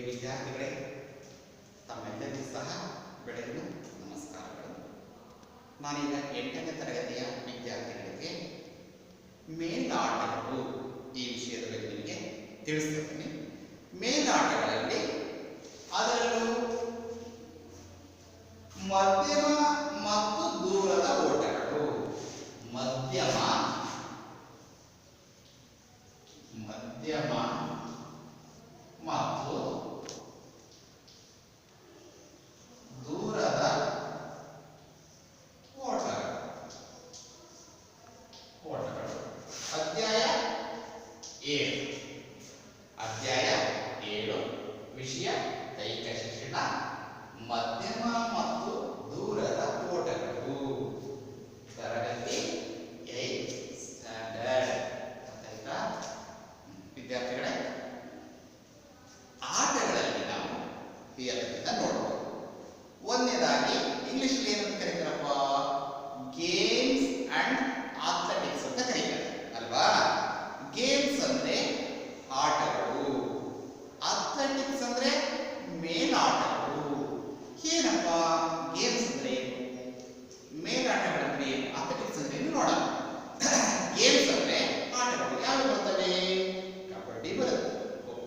ಪ್ರಿಯ ವಿದ್ಯಾರ್ಥಿಗಳೇ, ತಮ್ಮೆಲ್ಲರಿಗೂ ಸಹ ಬೆಳಗಿನ ನಮಸ್ಕಾರಗಳು. ನಾನೀಗ 8ನೇ ತರಗತಿಯ ವಿದ್ಯಾರ್ಥಿಗಳಿಗೆ ಮೇಲಾಟಗಳು ಈ ವಿಷಯದ ಬಗ್ಗೆ ನಿಮಗೆ ತಿಳಿಸ್ತೀನಿ. ಮೇಲಾಟಗಳಲ್ಲಿ ಅದರಲ್ಲೂ ಮಧ್ಯಮ ಮತ್ತು ದೂರದ ಓಟಗಳು. ಮಧ್ಯಮ ಮತ್ತು ದೂರದ ಓಟಗಳು. ಅಧ್ಯಾಯ 7 ವಿಷಯ ದೈಹಿಕ ಶಿಕ್ಷಣ, ಮಧ್ಯಮ ಮತ್ತು ದೂರದ ಓಟಗಳು, ತರಗತಿ 8 ಸ್ಟ್ಯಾಂಡರ್ಡ್. ಆಯ್ತಾ ವಿದ್ಯಾರ್ಥಿಗಳೇ, ಆಟಗಳಲ್ಲಿ ನಾವು ಥಿಯರಿಯಿಂದ ನೋಡಬಹುದು. ಒಂದನೇದಾಗಿ ಇಂಗ್ಲಿಷ್ ಏನಂತ ಕರೀತಾರಪ್ಪ? ಗೇಮ್ಸ್ ಅಂಡ್ ಅಥ್ಲೆಟಿಕ್ಸ್ ಅಂತ ಕರೀತಾರೆ ಅಲ್ವಾ? ಗೇಮ್ಸ್ ಅಂದ್ರೆ ಆಟಗಳು, ಅಥ್ಲೆಟಿಕ್ಸ್ ಅಂದ್ರೆ ಮೇಲಾಟಗಳು. ಏನಪ್ಪ ಗೇಮ್ಸ್ ಅಂದ್ರೆ ಏನು, ಮೇಲಾಟಗಳಂದ್ರೆ ಏನು, ಅಥ್ಲೆಟಿಕ್ಸ್ ಅಂದ್ರೆ ಏನು ನೋಡೋಣ. ಗೇಮ್ಸ್ ಅಂದ್ರೆ ಆಟಗಳು ಯಾವ ಬರ್ತವೆ? ಕಬಡ್ಡಿ ಬರುತ್ತೆ,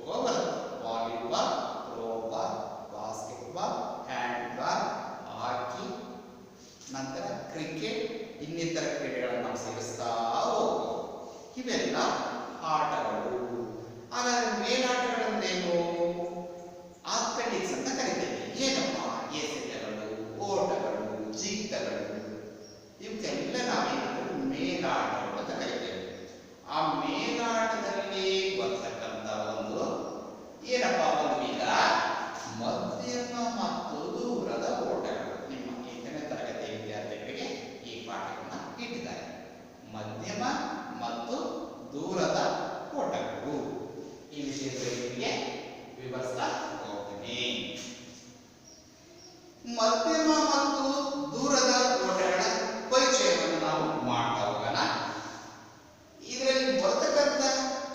ಖೋ ಬರುತ್ತೆ, ವಾಲಿಬಾಲ್, ಥ್ರೋಬಾಲ್, ಬಾಸ್ಕೆಟ್ಬಾಲ್, ಹ್ಯಾಂಡ್ಬಾಲ್, ಹಾಕಿ, ನಂತರ ಕ್ರಿಕೆಟ್, ಇನ್ನಿತರ ಕ್ರೀಡೆಗಳನ್ನು ನಾವು ಸೇರಿಸ್ತಾ ಹೋಗ್ತೀವಿ. ಇವೆಲ್ಲ ಆಟಗಳು. ಹಾಗಾದ್ರೆ ಮೇಲಾಟಗಳಂದ್ರೇನು? ಅಥ್ಲೆಟಿಕ್ಸ್ ಅಂತ ಕರೀತೇವೆ. ಏನಪ್ಪ? ಎಸೆತಗಳು, ಓಟಗಳು, ಜಿಗಿತಗಳು, ಇವಕ್ಕೆಲ್ಲ ನಾವೇನಾದರೂ ಮೇಲಾಟಗಳು ಅಂತ ಕರೀತೇವೆ. ಆ ಮೇಲಾಟದಲ್ಲಿ ಬರ್ತಕ್ಕಂಥ ಒಂದು ಏನಪ್ಪ ಒಂದು ಈಗ ಮಧ್ಯಮ ಮತ್ತು ದೂರದ ಓಟಗಳು. ನಿಮ್ಮ 8ನೇ ತರಗತಿ ವಿದ್ಯಾರ್ಥಿಗಳಿಗೆ ಈ ಪಾಠವನ್ನು ಇಟ್ಟಿದ್ದಾರೆ. ಮಧ್ಯಮ ಮತ್ತು ದೂರದ ಓಟಗಳು ಈ ವಿಷಯಗಳಿಗೆ ವಿವರಿಸ್ತಾ ಹೋಗ್ತೀನಿ. ಮಧ್ಯಮ ಮತ್ತು ದೂರದ ಓಟಗಳ ಪರಿಚಯವನ್ನು ನಾವು ಮಾಡ್ತಾ ಹೋಗೋಣ. ಇದರಲ್ಲಿ ಬರ್ತಕ್ಕಂಥ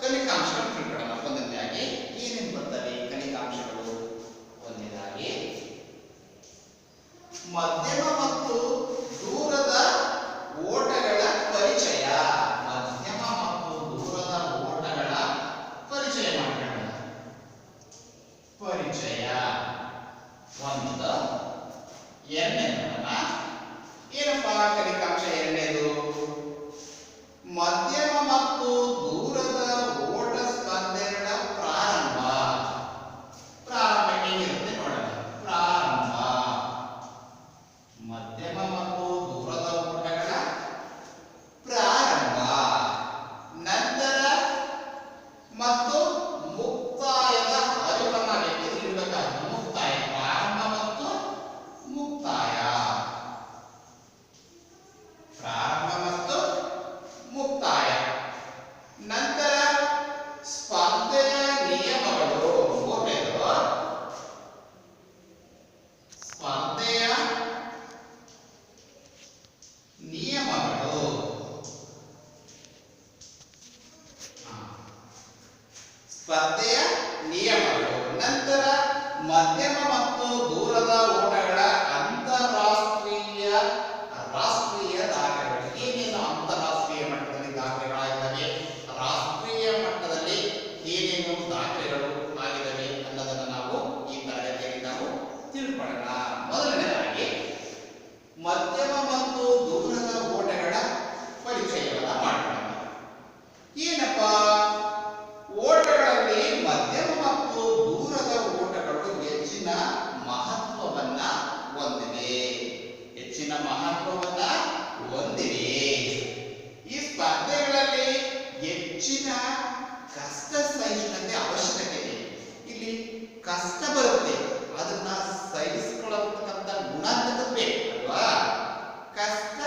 ಕಲಿಕಾಂಶಗಳು ತಿಳ್ಕೊಳ್ಳೋಣ. ಒಂದನೇದಾಗಿ ಏನೇನು ಬರ್ತವೆ ಕಲಿಕಾಂಶಗಳು? ಒಂದನೇದಾಗಿ ಮಧ್ಯಮ ಮತ್ತು ದೂರದ ಓಟಗಳ ಪರಿಚಯ. ಮಧ್ಯಮ ಮತ್ತು ದೂರದ ಓಟಗಳ ಪರಿಚಯ ಮಾಡ್ಕೊಳ್ಳೋಣ. ಪರಿಚಯ ಒಂದು. ಎರಡನೇದು ಏನಪ್ಪ ಕಲಿಕಾಂಶ? ಎರಡನೇದು ಮಧ್ಯಮ ಮತ್ತು ದೂರದ ಓಟ ಸ್ಪರ್ಧೆಗಳ ಪ್ರಾರಂಭ. ಪ್ರಾರಂಭ ಹೇಗಿರುತ್ತೆ ನೋಡೋಣ. ಪ್ರಾರಂಭ ಮಧ್ಯಮ ಮತ್ತು ದೂರದ ಓಟಗಳ ಪ್ರಾರಂಭ, ನಂತರ ಮತ್ತು ಮುಕ್ತಾಯದ ಅರಿವನ್ನ ಇರಬೇಕಾಗುತ್ತೆ. ಮುಕ್ತಾಯ, ಪ್ರಾರಂಭ ಮತ್ತು ಮುಕ್ತಾಯ. ಪ್ರಾರಂಭ ಮತ್ತು ಮುಕ್ತಾಯ. ನಂತರ ಸ್ಪರ್ಧೆಯ ನಿಯಮಗಳು. ಮೂರನೇದು ಸ್ಪರ್ಧೆಯ ನಿಯಮಗಳು. ಸ್ಪರ್ಧೆಯ ನಿಯಮಗಳು. ನಂತರ ಮಧ್ಯಮ ಮತ್ತು ದೂರದ ಓಟಗಳ ಅಂತಾರಾಷ್ಟ್ರೀಯ, ರಾಷ್ಟ್ರೀಯ ದಾಖಲೆಗಳು. ಏನೇನು ಅಂತಾರಾಷ್ಟ್ರೀಯ ಮಟ್ಟದಲ್ಲಿ ದಾಖಲೆಗಳಾಗಿದ್ದಾವೆ, ರಾಷ್ಟ್ರೀಯ ಮಟ್ಟದಲ್ಲಿ ಏನೇನು ದಾಖಲೆಗಳು ಆಗಿದ್ದಾವೆ ಅನ್ನೋದನ್ನು ನಾವು ಈ ತರಗತಿಯಲ್ಲಿ ನಾವು ತಿಳ್ಕೊಳ್ಳೋಣ. ಮೊದಲನೇದಾಗಿ ಮಧ್ಯಮ ಮತ್ತು ದೂರದ ಓಟಗಳ ಪರಿಚಯವನ್ನು ಮಾಡೋಣ. ಏನಪ್ಪ? ಓಟಗಳಲ್ಲಿ ಮಧ್ಯಮ ಮತ್ತು ದೂರದ ಓಟಗಳು ಹೆಚ್ಚಿನ ಮಹತ್ವವನ್ನ ಹೊಂದಿವೆ. ಹೆಚ್ಚಿನ ಮಹತ್ವವನ್ನ ಹೊಂದಿವೆ. ಈ ಸ್ಪರ್ಧೆಗಳಲ್ಲಿ ಹೆಚ್ಚಿನ ಕಷ್ಟ ಸಹಿಷ್ಣುತೆ ಅವಶ್ಯಕತೆ ಇದೆ. ಇಲ್ಲಿ ಕಷ್ಟ ಬರುತ್ತೆ, ಅದನ್ನ ಸಹಿಸಿಕೊಳ್ಳತಕ್ಕಂಥ ಗುಣಾತ್ಮಕ ಬೇಕು ಅಲ್ವಾ? ಕಷ್ಟ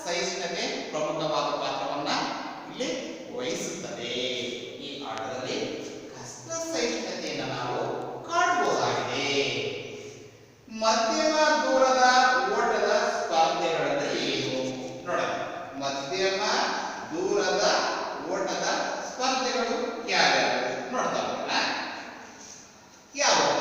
ಸಹಿಷ್ಣುತೆ ಪ್ರಮುಖವಾದ ಪಾತ್ರವನ್ನ ಇಲ್ಲಿ ವಹಿಸುತ್ತದೆ. ಈ ಆಟದಲ್ಲಿ ಕಷ್ಟ ಸಹಿಷ್ಣುತೆಯನ್ನು ನಾವು ಕಾಣಬಹುದಾಗಿದೆ. ಮಧ್ಯಮ ದೂರದ ಓಟದ ಸ್ಪರ್ಧೆಗಳಂದ್ರೆ ಏನು ನೋಡೋಣ. ಮಧ್ಯಮ ದೂರದ ಓಟದ ಸ್ಪರ್ಧೆಗಳು ಯಾವ್ಯಾವ ನೋಡ್ತಾ ಹೋಗೋಣ. ಯಾವಪ್ಪ?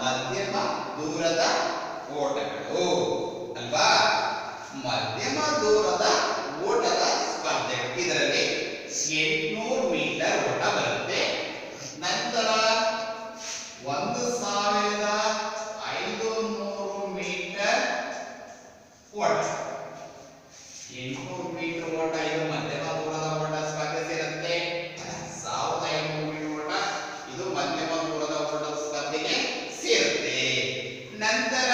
ಮಧ್ಯಮ ದೂರದ ಓಟಗಳು ಅಲ್ವಾ. ಮಧ್ಯಮ ದೂರದ ಓಟದ ಸ್ಪರ್ಧೆಗಳು, ಇದರಲ್ಲಿ 800 ಮೀಟರ್ ಓಟ ಬರುತ್ತೆ. ನಂತರ 1500 ಮೀಟರ್ ಓಟ. 800 ಮೀಟರ್ ಓಟ ಇದು ಮಧ್ಯಮ ದೂರದ ಓಟ ಸ್ಪರ್ಧೆ ಸೇರುತ್ತೆ. 1500 ಮೀಟರ್ ಓಟ ಇದು ಮಧ್ಯಮ ದೂರದ ಓಟದ ಸ್ಪರ್ಧೆಗೆ ಸೇರುತ್ತೆ. ನಂತರ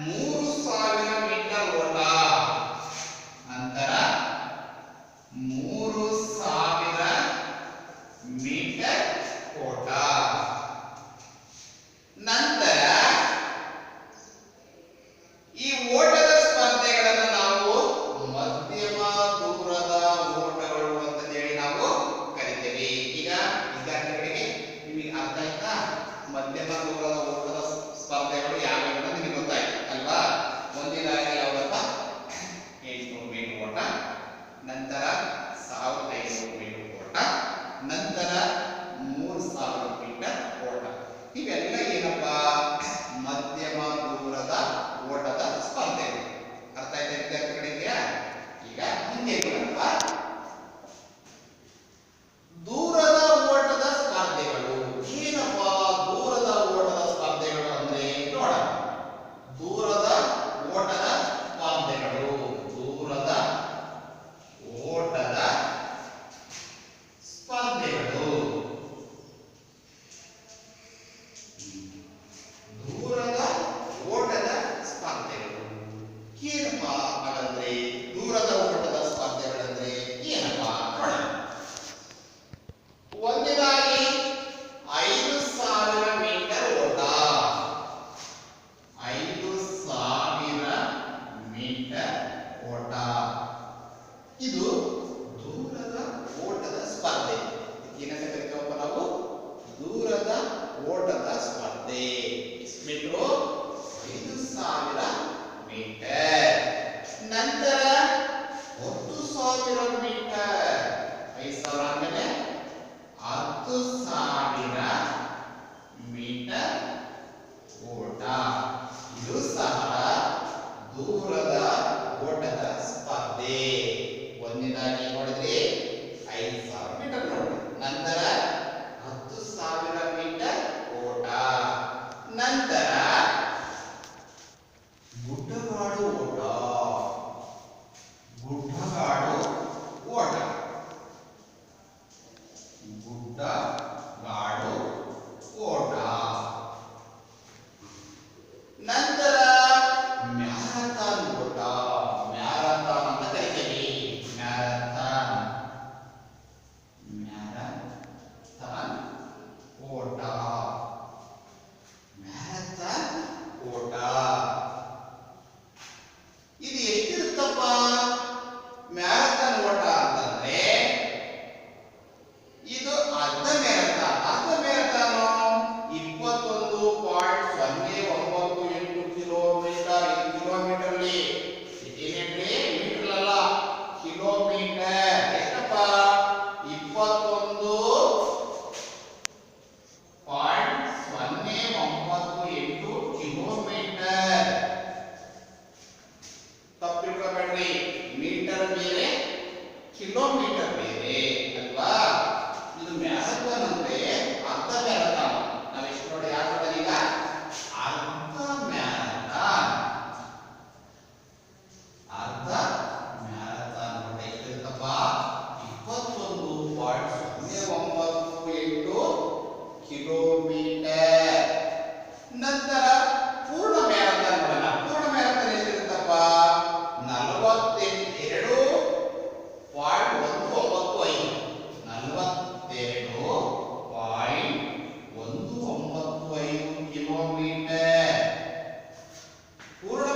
3000 ಮೀಟರ್ ಓಟ. ನಂತರ 3000 ಮೀಟರ್ ಓಟ. ನಂತರ ಈ ಓಟದ ಸ್ಪರ್ಧೆಗಳನ್ನು ನಾವು ಮಧ್ಯಮ ದೂರದ ಓಟಗಳು ಅಂತ ಹೇಳಿ ನಾವು ಕರಿತೇವೆ. ಈಗ ವಿದ್ಯಾರ್ಥಿಗಳಿಗೆ ನಿಮಗೆ ಅರ್ಥ ಆಯ್ತಾ? ಮಧ್ಯಮ ದೂರದ